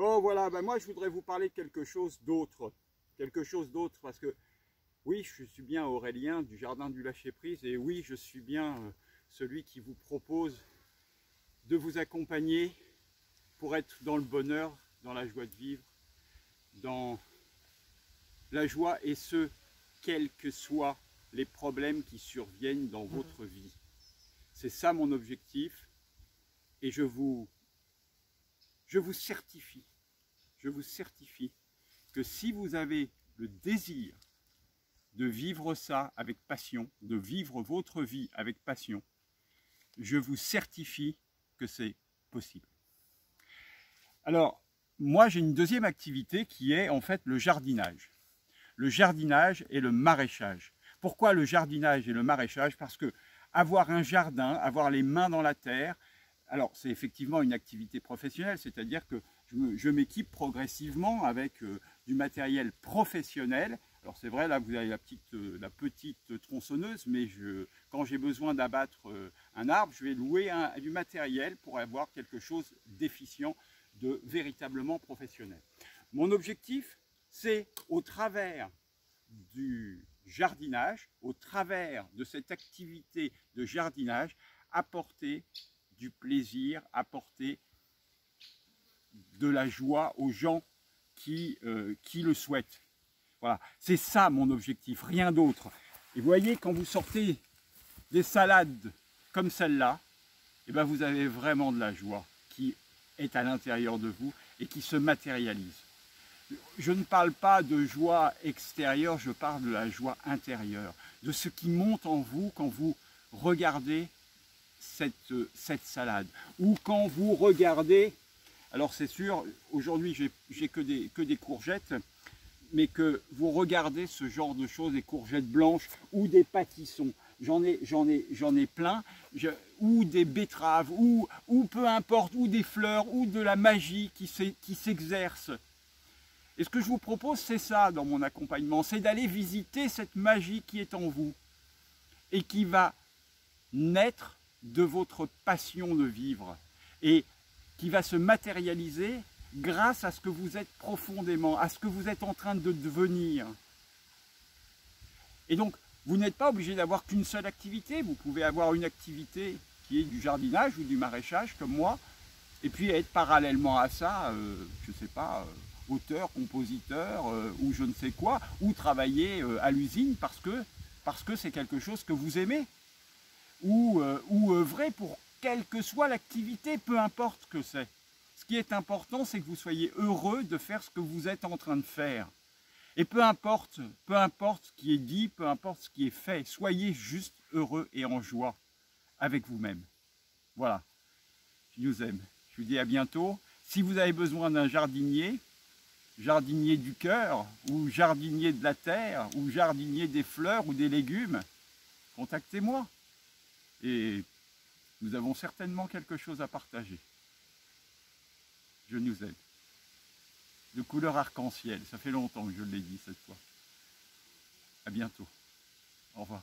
Bon voilà, ben moi je voudrais vous parler de quelque chose d'autre. Quelque chose d'autre parce que oui, je suis bien Aurélien du Jardin du Lâcher-Prise et oui, je suis bien celui qui vous propose de vous accompagner pour être dans le bonheur, dans la joie de vivre, dans la joie et ce, quels que soient les problèmes qui surviennent dans votre vie. C'est ça mon objectif et je vous certifie que si vous avez le désir de vivre ça avec passion, de vivre votre vie avec passion, je vous certifie que c'est possible. Alors, moi j'ai une deuxième activité qui est en fait le jardinage. Le jardinage et le maraîchage. Pourquoi le jardinage et le maraîchage? Parce que avoir un jardin, avoir les mains dans la terre, alors c'est effectivement une activité professionnelle, c'est-à-dire que je m'équipe progressivement avec du matériel professionnel. Alors c'est vrai, là vous avez la petite tronçonneuse, mais quand j'ai besoin d'abattre un arbre, je vais louer du matériel pour avoir quelque chose d'efficient, de véritablement professionnel. Mon objectif, c'est au travers du jardinage, au travers de cette activité de jardinage, apporter du plaisir, apporter de la joie aux gens qui le souhaitent. Voilà, c'est ça mon objectif, rien d'autre. Et vous voyez, quand vous sortez des salades comme celle-là, eh ben vous avez vraiment de la joie qui est à l'intérieur de vous et qui se matérialise. Je ne parle pas de joie extérieure, je parle de la joie intérieure, de ce qui monte en vous quand vous regardez cette salade. Ou quand vous regardez, alors c'est sûr, aujourd'hui j'ai que des courgettes, mais que vous regardez ce genre de choses, des courgettes blanches ou des pâtissons, j'en ai plein, ou des betteraves, ou peu importe, ou des fleurs, ou de la magie qui s'exerce. Et ce que je vous propose, c'est ça dans mon accompagnement, c'est d'aller visiter cette magie qui est en vous et qui va naître de votre passion de vivre et qui va se matérialiser grâce à ce que vous êtes profondément, à ce que vous êtes en train de devenir. Et donc, vous n'êtes pas obligé d'avoir qu'une seule activité, vous pouvez avoir une activité qui est du jardinage ou du maraîchage comme moi, et puis être parallèlement à ça, je ne sais pas, auteur, compositeur ou je ne sais quoi, ou travailler à l'usine parce que c'est quelque chose que vous aimez, ou œuvrer pour quelle que soit l'activité, peu importe ce que c'est. Ce qui est important, c'est que vous soyez heureux de faire ce que vous êtes en train de faire. Et peu importe ce qui est dit, peu importe ce qui est fait, soyez juste heureux et en joie avec vous-même. Voilà, je vous aime. Je vous dis à bientôt. Si vous avez besoin d'un jardinier du cœur, ou jardinier de la terre, ou jardinier des fleurs ou des légumes, contactez-moi. Et nous avons certainement quelque chose à partager. Je nous aime. De couleur arc-en-ciel, ça fait longtemps que je l'ai dit cette fois. À bientôt. Au revoir.